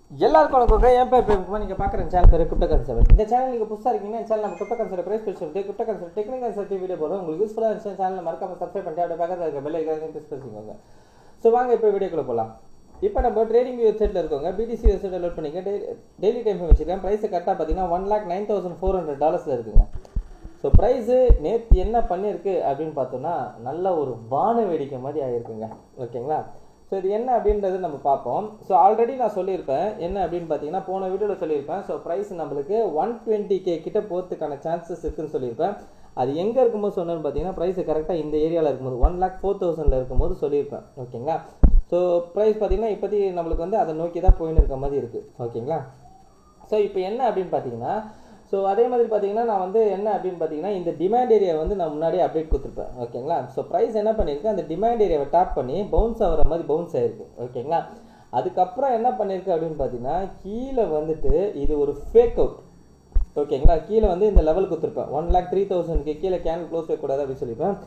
எல்லாருக்கும் வணக்கம். என் பேர் பிரேம்குமார். நீங்கள் பார்க்குற சேனல் பேர் கிரிப்டோ கன்சல்ட். இந்த சேனல் நீங்கள் புதுசாக இருக்கீங்கன்னா சேனல் நம்ம கிரிப்டோ கன்சல்ட் பிரைஸ் பேசுறது கிரிப்டோ கன்சல்ட் டெக்னிக்கல் சர்ட்டி வீடியோ போடுறோம். உங்களுக்கு யூஸ்ஃபுல்லாக இருந்துச்சு சேனல் மறக்காம சப்ஸ்கிரைப் பண்ணிட்டு அப்படியே பக்கத்தில் இருக்க பெல் ஐக்கானையும் ப்ரெஸ் பண்ணிக்கோங்க. ஸோ வாங்க இப்போ வீடியோக்குள்ள போகலாம். இப்போ நம்ம ட்ரேடிங் வெப்சைட்டில் இருக்கோங்க. பிடிசி வெப்சைட் டவுன்லோட் பண்ணிக்க. டெய்லி டைம் வச்சுருக்கேன். ப்ரைஸை கரெக்டாக பார்த்தீங்கன்னா $1,09,400 இருக்குங்க. ஸோ ப்ரைஸு நேற்று என்ன பண்ணியிருக்கு அப்படின்னு பார்த்தோன்னா நல்ல ஒரு வான வேடிக்கை மாதிரி ஆகிருக்குங்க. ஓகேங்களா? ஸோ இது என்ன அப்படின்றது நம்ம பார்ப்போம். ஸோ ஆல்ரெடி நான் சொல்லியிருப்பேன் என்ன அப்படின்னு பார்த்தீங்கன்னா போன வீடியோவில் சொல்லியிருப்பேன். ஸோ ப்ரைஸ் நம்மளுக்கு 120K கிட்ட போகிறதுக்கான சான்சஸ் இருக்குன்னு சொல்லியிருப்பேன். அது எங்கே இருக்கும்போது சொன்னேன்னு பார்த்தீங்கன்னா ப்ரைஸ் கரெக்டாக இந்த ஏரியாவில் இருக்கும்போது 1,04,000 இருக்கும்போது சொல்லியிருப்பேன். ஓகேங்களா? ஸோ ப்ரைஸ் பார்த்தீங்கன்னா இப்போதி நம்மளுக்கு வந்து அதை நோக்கி தான் போயின்னு இருக்க மாதிரி இருக்குது. ஓகேங்களா? ஸோ இப்போ என்ன அப்படின்னு பார்த்தீங்கன்னா ஸோ அதே மாதிரி பார்த்தீங்கன்னா நான் வந்து என்ன அப்படின்னு பார்த்தீங்கன்னா இந்த டிமாண்ட் ஏரியா வந்து நான் முன்னாடியே அப்டேட் கொடுத்துருப்பேன். ஓகேங்களா? ஸோ ப்ரைஸ் என்ன பண்ணியிருக்கு, அந்த டிமாண்ட் ஏரியாவை டாப் பண்ணி பவுன்ஸ் ஆகிற மாதிரி பவுன்ஸ் ஆகிருக்கு. ஓகேங்களா? அதுக்கப்புறம் என்ன பண்ணியிருக்கு அப்படின்னு பார்த்தீங்கன்னா கீழே வந்துட்டு இது ஒரு ஃபேக் அவுட். ஓகேங்களா? கீழே வந்து இந்த லெவல் கொடுத்துருப்பேன் 1,03,000 கீழே கேண்டில் க்ளோஸ் வைக்கக்கூடாது அப்படின்னு சொல்லியிருப்பேன்.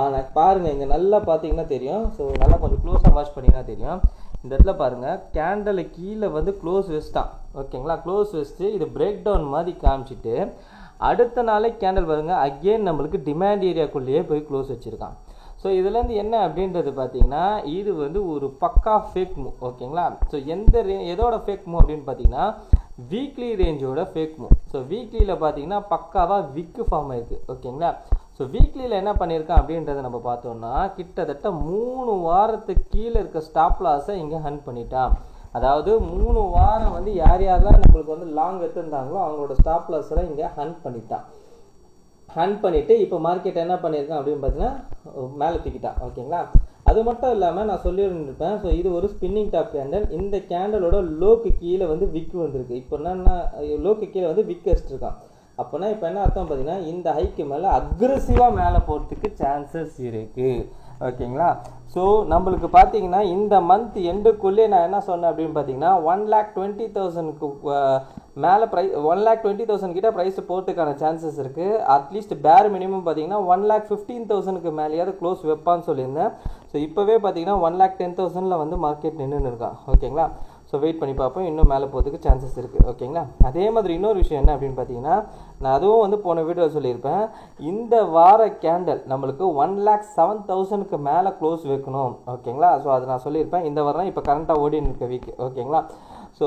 ஆனால் பாருங்கள் இங்கே நல்லா பார்த்தீங்கன்னா தெரியும். ஸோ நல்லா கொஞ்சம் க்ளோஸாக வாட்ச் பண்ணிங்கன்னா தெரியும். இந்த இடத்துல பாருங்கள் கேண்டலை கீழே வந்து க்ளோஸ் வெஸ்ட்டான். ஓகேங்களா? க்ளோஸ் வெஸ்ட்டு இது பிரேக் டவுன் மாதிரி காமிச்சிட்டு அடுத்த நாளே கேண்டல் பாருங்கள் அகெயின் நம்மளுக்கு டிமாண்ட் ஏரியாக்குள்ளேயே போய் க்ளோஸ் வச்சுருக்கான். ஸோ இதுலேருந்து என்ன அப்படின்றது பார்த்தீங்கன்னா இது வந்து ஒரு பக்கா ஃபேக் மூவ். ஓகேங்களா? ஸோ எதோட ஃபேக் மூவ் அப்படின்னு பார்த்தீங்கன்னா வீக்லி ரேஞ்சோட ஃபேக் மூவ். ஸோ வீக்லியில் பார்த்தீங்கன்னா பக்காவாக விக்கு ஃபார்ம் ஆயிருக்கு. ஓகேங்களா? ஸோ வீக்லியில் என்ன பண்ணியிருக்கான் அப்படின்றத நம்ம பார்த்தோம்னா கிட்டத்தட்ட 3 வாரத்துக்கு கீழே இருக்க ஸ்டாப் லாஸை இங்கே ஹண்ட் பண்ணிட்டான். அதாவது 3 வாரம் வந்து யார் யாரெல்லாம் நம்மளுக்கு வந்து லாங் எடுத்துருந்தாங்களோ அவங்களோட ஸ்டாப் லாஸெல்லாம் இங்கே ஹண்ட் பண்ணிட்டான். ஹண்ட் பண்ணிவிட்டு இப்போ மார்க்கெட் என்ன பண்ணியிருக்கான் அப்படின்னு பார்த்தீங்கன்னா மேலே தூக்கிட்டான். ஓகேங்களா? அது மட்டும் இல்லாமல் நான் சொல்லியிருந்திருப்பேன். ஸோ இது ஒரு ஸ்பின்னிங் டாப் கேண்டல். இந்த கேண்டலோட லோக்கு கீழே வந்து விக்கு வந்திருக்கு. இப்போ என்னன்னா லோக்கு கீழே வந்து விக் வச்சுருக்கான். அப்போனா இப்போ என்ன அர்த்தம் பார்த்தீங்கன்னா இந்த ஹைக்கு மேலே அக்ரெசிவாக மேலே போகிறதுக்கு சான்சஸ் இருக்குது. ஓகேங்களா? ஸோ நம்மளுக்கு பார்த்தீங்கன்னா இந்த மந்த் எண்டுக்குள்ளே நான் என்ன சொன்னேன் அப்படின்னு பார்த்தீங்கன்னா 1,20,000க்கு மேலே ப்ரைஸ் 1,20,000 கிட்ட ப்ரைஸ் போகிறதுக்கான சான்சஸ் இருக்குது. அட்லீஸ்ட் பேர் மினிமம் பார்த்தீங்கன்னா 1,15,000க்கு மேலேயாவது க்ளோஸ் வைப்பான்னு சொல்லியிருந்தேன். ஸோ இப்போவே பார்த்தீங்கன்னா 1,10,000 வந்து மார்க்கெட் நின்றுன்னு இருக்கான். ஓகேங்களா? ஸோ வெயிட் பண்ணி பார்ப்போம். இன்னும் மேலே போகிறதுக்கு சான்சஸ் இருக்குது. ஓகேங்களா? அதே மாதிரி இன்னொரு விஷயம் என்ன அப்படின்னு பார்த்தீங்கன்னா நான் அதுவும் வந்து போன வீடியோவில் சொல்லியிருப்பேன். இந்த வார கேண்டல் நம்மளுக்கு 1,07,000க்கு மேலே க்ளோஸ் வைக்கணும். ஓகேங்களா? ஸோ அது நான் சொல்லியிருப்பேன். இந்த வாரம் இப்போ கரண்ட்டாக ஓடின்னு இருக்க வீக். ஓகேங்களா? ஸோ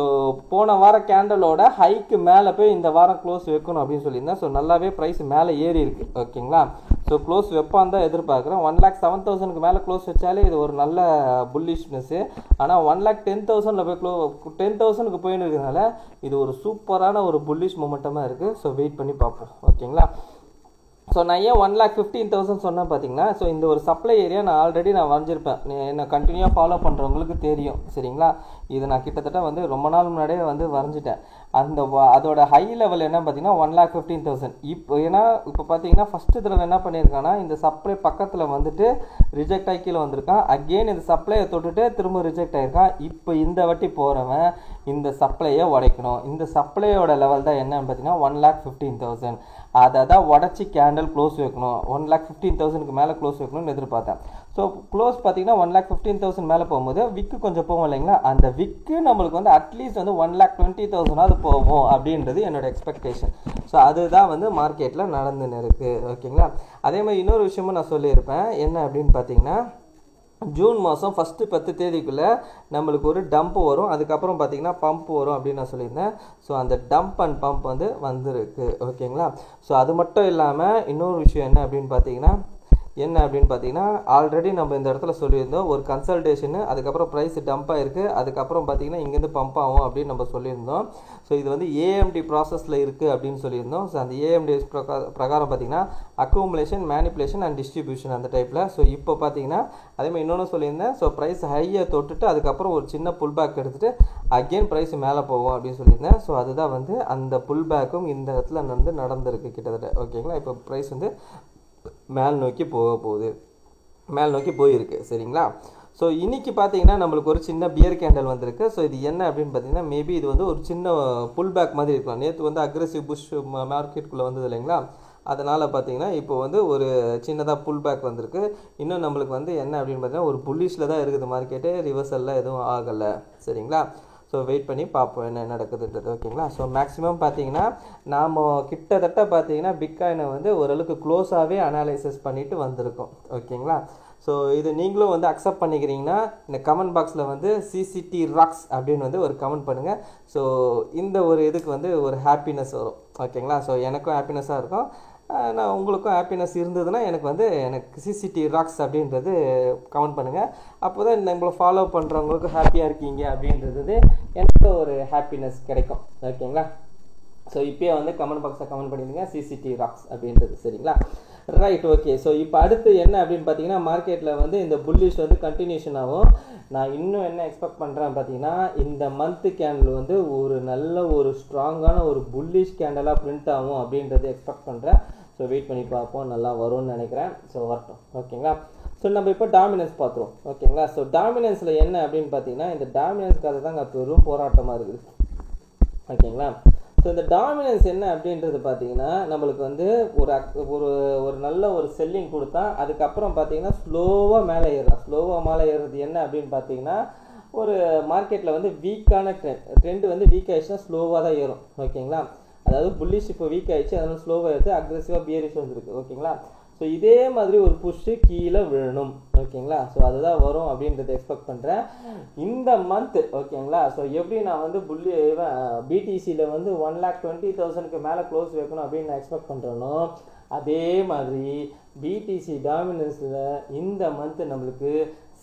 போன வார கேண்டலோட ஹைக்கு மேலே போய் இந்த வாரம் க்ளோஸ் வைக்கணும் அப்படின்னு சொல்லியிருந்தேன். ஸோ நல்லாவே ப்ரைஸ் மேலே ஏறி இருக்குது. ஓகேங்களா? ஸோ க்ளோஸ் வைப்பான் தான் எதிர்பார்க்குறேன். 1,07,000க்கு மேலே க்ளோஸ் வச்சாலே இது ஒரு நல்ல புல்லிஷ்னஸ்ஸு. ஆனால் 1,10,000 போய் 10,000க்கு போயின்னு இருக்கிறதுனால இது ஒரு சூப்பரான ஒரு புல்லிஷ் மொமெண்டமாக இருக்குது. ஸோ வெயிட் பண்ணி பார்ப்போம். ஓகேங்களா? ஸோ நான் ஏன் 1,15,000 சொன்னேன் பார்த்தீங்கன்னா ஸோ இந்த ஒரு சப்ளை ஏரியா நான் ஆல்ரெடி வரைஞ்சிருப்பேன். என்னை கண்டினியூவாக ஃபாலோ பண்ணுறவங்களுக்கு தெரியும். சரிங்களா? இது நான் கிட்டத்தட்ட வந்து ரொம்ப நாள் முன்னாடியே வந்து வரைஞ்சிட்டேன். அதோட ஹை லெவல் என்ன பார்த்தீங்கன்னா 1,15,000. ஏன்னா இப்போ பார்த்தீங்கன்னா ஃபஸ்ட்டு தடவை என்ன பண்ணியிருக்கான்னா இந்த சப்ளை பக்கத்தில் வந்துட்டு ரிஜெக்ட் ஆகி கீழே வந்திருக்கான். அகெயின் இந்த சப்ளையை தொட்டுட்டு திரும்ப ரிஜெக்ட் ஆகிருக்கான். இப்போ இந்த வாட்டி போகிறவன் இந்த சப்ளையை உடைக்கணும். இந்த சப்ளையோட லெவல் தான் என்னன்னு பார்த்தீங்கன்னா 1,15,000. அதை தான் உடச்சி கேண்டல் க்ளோஸ் வைக்கணும். 1,15,000க்கு மேலே க்ளோஸ் வைக்கணும்னு எதிர்பார்த்தேன். ஸோ க்ளோஸ் பார்த்தீங்கன்னா 1,15,000 மேலே போகும்போது விக்கு கொஞ்சம் போகும் இல்லைங்களா? அந்த விக்கு நம்மளுக்கு வந்து அட்லீஸ்ட் வந்து 1,20,000 போகும் அப்படின்றது என்னோட எக்ஸ்பெக்டேஷன். ஸோ அதுதான் வந்து மார்க்கெட்டில் நடந்துன்னு இருக்குது. ஓகேங்களா? அதே மாதிரி இன்னொரு விஷயமும் நான் சொல்லியிருப்பேன். என்ன அப்படின்னு பார்த்தீங்கன்னா ஜூன் மாதம் ஃபஸ்ட்டு 10 தேதிக்குள்ளே நம்மளுக்கு ஒரு டம்ப் வரும். அதுக்கப்புறம் பார்த்திங்கன்னா பம்ப் வரும் அப்படின்னு நான் சொல்லியிருந்தேன். ஸோ அந்த டம்ப் அண்ட் பம்ப் வந்து வந்திருக்கு. ஓகேங்களா? ஸோ அது மட்டும் இல்லாமல் இன்னொரு விஷயம் என்ன அப்படின்னு பார்த்தீங்கன்னா ஆல்ரெடி நம்ம இந்த இடத்துல சொல்லியிருந்தோம் ஒரு கன்சல்டேஷனு. அதுக்கப்புறம் ப்ரைஸ் டம்ப் ஆகிருக்கு. அதுக்கப்புறம் பார்த்தீங்கன்னா இங்கேருந்து பம்ப் ஆகும் அப்படின்னு நம்ம சொல்லியிருந்தோம். ஸோ இது வந்து ஏஎம்டி ப்ராசஸில் இருக்குது அப்படின்னு சொல்லியிருந்தோம். ஸோ அந்த ஏஎம்டி பிரகாரம் பார்த்தீங்கன்னா அக்குமுலேஷன், மேனிப்புலேஷன் அண்ட் டிஸ்ட்ரிபியூஷன் அந்த டைப்பில். ஸோ இப்போ பார்த்தீங்கன்னா அதேமாதிரி இன்னொன்று சொல்லியிருந்தேன். ஸோ ப்ரைஸ் ஹையை தொட்டுட்டு அதுக்கப்புறம் ஒரு சின்ன புல் பேக் எடுத்துகிட்டு அகெயின் ப்ரைஸ் மேலே போகும் அப்படின்னு சொல்லியிருந்தேன். ஸோ அதுதான் வந்து அந்த புல் பேக்கும் இந்த இடத்துல வந்து நடந்திருக்கு கிட்டத்தட்ட. ஓகேங்களா? இப்போ ப்ரைஸ் வந்து மேல் நோக்கி போயிருக்கு. சரிங்களா? ஸோ இன்றைக்கி பார்த்தீங்கன்னா நம்மளுக்கு ஒரு சின்ன பியர் கேண்டல் வந்திருக்கு. ஸோ இது என்ன அப்படின்னு பார்த்தீங்கன்னா மேபி இது வந்து ஒரு சின்ன புல் பேக் மாதிரி இருக்கலாம். நேற்று வந்து அக்ரெசிவ் புஷ் மார்க்கெட்டுக்குள்ளே வந்தது இல்லைங்களா? அதனால் பார்த்தீங்கன்னா இப்போ வந்து ஒரு சின்னதாக புல் பேக் வந்திருக்கு. இன்னும் நம்மளுக்கு வந்து என்ன அப்படின்னு பார்த்தீங்கன்னா ஒரு புல்லிஷில் தான் இருக்குது மார்க்கெட்டு. ரிவர்சல்லாம் எதுவும் ஆகலை. சரிங்களா? ஸோ வெயிட் பண்ணி பார்ப்போம் என்ன நடக்குதுன்றது. ஓகேங்களா. ஸோ மேக்ஸிமம் பார்த்தீங்கன்னா நாம் கிட்டத்தட்ட பார்த்தீங்கன்னா பிட்காயினை வந்து ஓரளவுக்கு க்ளோஸாகவே அனாலிசிஸ் பண்ணிட்டு வந்திருக்கோம். ஓகேங்களா. ஸோ இது நீங்களும் வந்து அக்செப்ட் பண்ணிக்கிறீங்கன்னா இந்த கமெண்ட் பாக்ஸில் வந்து சிசிடி ராக்ஸ் அப்படின்னு வந்து ஒரு கமெண்ட் பண்ணுங்கள். ஸோ இந்த ஒரு இதுக்கு வந்து ஒரு ஹாப்பினஸ் வரும். ஓகேங்களா. ஸோ எனக்கும் ஹாப்பினஸாக இருக்கும், நான் உங்களுக்கும் ஹாப்பினஸ் இருந்ததுன்னா எனக்கு சிசிடி ராக்ஸ் அப்படின்றது கமெண்ட் பண்ணுங்கள். அப்போ தான் நம்மளை ஃபாலோ பண்ணுறவங்களுக்கும் ஹாப்பியாக இருக்கீங்க அப்படின்றது எனக்கு ஒரு ஹாப்பினஸ் கிடைக்கும். ஓகேங்களா. ஸோ இப்போயே வந்து கமெண்ட் பாக்ஸில் கமெண்ட் பண்ணிடுங்க சிசிடி ராக்ஸ் அப்படின்றது. சரிங்களா. ரைட். ஓகே. ஸோ இப்போ அடுத்து என்ன அப்படின்னு பார்த்தீங்கன்னா மார்க்கெட்டில் வந்து இந்த புல்லிஷ் வந்து கண்டினியூஷன் ஆகும். நான் இன்னும் என்ன எக்ஸ்பெக்ட் பண்ணுறேன் பார்த்தீங்கன்னா இந்த மந்த்து கேண்டில் வந்து ஒரு நல்ல ஒரு ஸ்ட்ராங்கான ஒரு புல்லிஷ் கேண்டலாக பிரிண்ட் ஆகும் அப்படின்றது எக்ஸ்பெக்ட் பண்ணுறேன். ஸோ வெயிட் பண்ணி பார்ப்போம், நல்லா வரும்னு நினைக்கிறேன். ஸோ வரட்டும். ஓகேங்களா. ஸோ நம்ம இப்போ டாமினன்ஸ் பார்த்துருவோம். ஓகேங்களா. ஸோ டாமினன்ஸில் என்ன அப்படின்னு பார்த்தீங்கன்னா இந்த டாமினன்ஸ்க்காக தாங்க பெரும் போராட்டமாக இருக்குது. ஓகேங்களா. ஸோ இந்த டாமினன்ஸ் என்ன அப்படின்றது பார்த்தீங்கன்னா நம்மளுக்கு வந்து ஒரு நல்ல ஒரு செல்லிங் கொடுத்தா அதுக்கப்புறம் பார்த்தீங்கன்னா ஸ்லோவாக மேலே ஏறுறது என்ன அப்படின்னு பார்த்தீங்கன்னா ஒரு மார்க்கெட்டில் வந்து வீக்கான ட்ரெண்ட் வந்து வீக் ஆயிடுச்சுன்னா ஸ்லோவாக தான் ஏறும். ஓகேங்களா. அதாவது புல்லிஷ் இப்போ வீக் ஆயிடுச்சு, அதனால ஸ்லோவாக ஏறுது, அக்ரெசிவாக பியரிஷ் வந்துருக்கு. ஓகேங்களா. ஸோ இதே மாதிரி ஒரு புஷ்ஷு கீழே விழணும். ஓகேங்களா. ஸோ அதுதான் வரும் அப்படின்றத எக்ஸ்பெக்ட் பண்ணுறேன் இந்த மந்த். ஓகேங்களா. ஸோ எப்படி நான் வந்து பிடிசியில் வந்து 1,20,000 மேலே க்ளோஸ் வைக்கணும் அப்படின்னு நான் எக்ஸ்பெக்ட் பண்ணுறேனோ அதே மாதிரி பிடிசி டாமினன்ஸில் இந்த மந்த் நம்மளுக்கு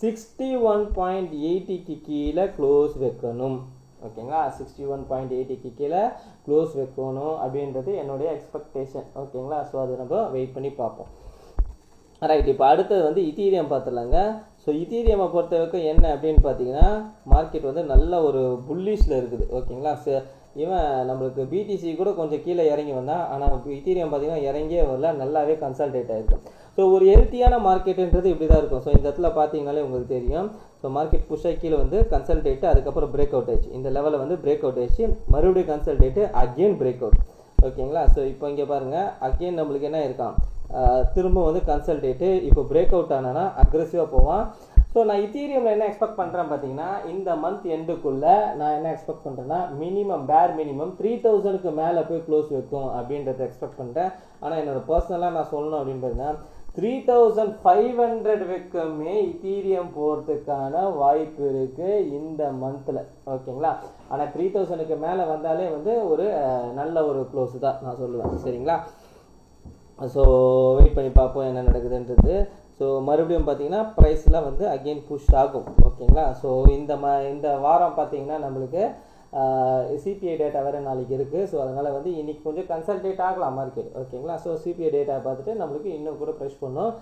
61.80 கீழே க்ளோஸ் வைக்கணும். ஓகேங்களா. 61.80 கீழே க்ளோஸ் வைக்கணும் அப்படின்றது என்னுடைய எக்ஸ்பெக்டேஷன். ஓகேங்களா. ஸோ அது நம்ம வெயிட் பண்ணி பார்ப்போம். ரைட். இப்போ அடுத்தது வந்து இத்தீரியம் பார்த்துடலாங்க. ஸோ இத்தீரியமை பொறுத்த வரைக்கும் என்ன அப்படின்னு பார்த்தீங்கன்னா மார்க்கெட் வந்து நல்ல ஒரு புல்லிஷில் இருக்குது. ஓகேங்களா. ஸோ இவன் நம்மளுக்கு பிடிசி கூட கொஞ்சம் கீழே இறங்கி வந்தான், ஆனால் இத்தீரியம் பார்த்தீங்கன்னா இறங்கியே வரல, நல்லாவே கன்சல்டேட் ஆகிருக்கு. ஸோ ஒரு ஹெல்த்தியான மார்க்கெட்டுன்றது இப்படி தான் இருக்கும். ஸோ இந்த இடத்துல பார்த்தீங்கனாலே உங்களுக்கு தெரியும். ஸோ மார்க்கெட் புஷ்ஷாக கீழே வந்து கன்சல்டேட்டு, அதுக்கப்புறம் பிரேக் அவுட் ஆயிடுச்சு. இந்த லெவலில் வந்து பிரேக் அவுட் ஆயிடுச்சு, மறுபடியும் கன்சல்டேட்டு, அகெயின் பிரேக் அவுட். ஓகேங்களா. ஸோ இப்போ இங்கே பாருங்கள், அகெயின் நம்மளுக்கு என்ன இருக்கான், திரும்ப வந்து கன்சல்டேட்டு, இப்போ பிரேக் அவுட் ஆனானா அக்ரெசிவாக போவான். ஸோ நான் இத்தீரியமில் என்ன எக்ஸ்பெக்ட் பண்ணுறேன் பார்த்தீங்கன்னா இந்த மந்த் எண்டுக்குள்ளே நான் என்ன எக்ஸ்பெக்ட் பண்ணுறேன்னா பேர் மினிமம் 3,000 மேலே போய் க்ளோஸ் வைக்கும் அப்படின்றத எக்ஸ்பெக்ட் பண்ணுறேன். ஆனால் என்னோட பர்சனலாக நான் சொல்லணும் அப்படின்னு பார்த்தீங்கன்னா 3,500 வரைக்குமே இத்தீரியம் போகிறதுக்கான வாய்ப்பு இருக்குது இந்த மந்தில். ஓகேங்களா. ஆனால் 3,000 மேலே வந்தாலே வந்து ஒரு நல்ல ஒரு க்ளோஸ் தான் நான் சொல்லுவேன். சரிங்களா. ஸோ வெயிட் பண்ணி பார்ப்போம் என்ன நடக்குதுன்றது. ஸோ மறுபடியும் பார்த்தீங்கன்னா ப்ரைஸ்லாம் வந்து அகெயின் புஷ் ஆகும். ஓகேங்களா. ஸோ இந்த வாரம் பார்த்தீங்கன்னா நம்மளுக்கு சிபிஐ டேட்டா வேறு நாளைக்கு இருக்குது. ஸோ அதனால் வந்து இன்றைக்கி கொஞ்சம் கன்சல்டேட் ஆகலாம் மார்க்கெட். ஓகேங்களா. ஸோ சிபிஐ டேட்டா பார்த்துட்டு நம்மளுக்கு இன்னும் கூட ப்ரெஷ் பண்ணும்.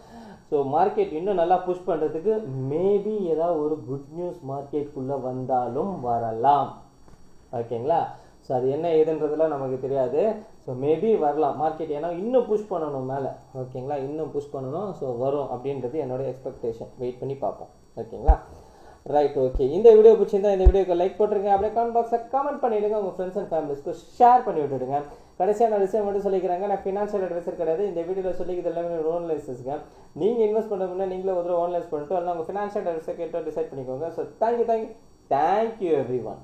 ஸோ மார்க்கெட் இன்னும் நல்லா புஷ் பண்ணுறதுக்கு மேபி ஏதாவது ஒரு குட் நியூஸ் மார்க்கெட்டுக்குள்ளே வந்தாலும் வரலாம். ஓகேங்களா. ஸோ அது என்ன ஏதுன்றதுலாம் நமக்கு தெரியாது. ஸோ மேபி வரலாம் மார்க்கெட், ஏன்னா இன்னும் புஷ் பண்ணணும் மேலே. ஓகேங்களா. இன்னும் புஷ் பண்ணணும். ஸோ வரும் அப்படின்றது என்னோட எக்ஸ்பெக்டேஷன். வெயிட் பண்ணி பார்ப்போம். ஓகேங்களா. ரைட். ஓகே. இந்த வீடியோ பிடிச்சிருந்தா இந்த வீடியோக்கு லைக் போட்டுருங்க, அப்படியே கமெண்ட் பாக்ஸில் கமெண்ட் பண்ணிவிடுங்க, உங்கள் ஃப்ரெண்ட்ஸ் அண்ட் ஃபேமிலிஸ்க்கு ஷேர் பண்ணி விட்டுடுங்க. கடைசியாக நான் விஷயம் மட்டும் சொல்லிக்கிறாங்க, நான் ஃபினான்ஷியல் அட்வைசர் கிடையாது. இந்த வீடியோவில் சொல்லிக்கிறது எல்லாமே ஓன் லைசன்ஸுங்க. நீங்கள் இன்வெஸ்ட் பண்ண முன்னே நீங்களே ஒரு ஓன் லைஸ் பண்ணிட்டு உங்கள் ஃபினான்ஷியல் அட்வைசர் கேட்டு டிசைட் பண்ணிக்கோங்க. So thank you every one.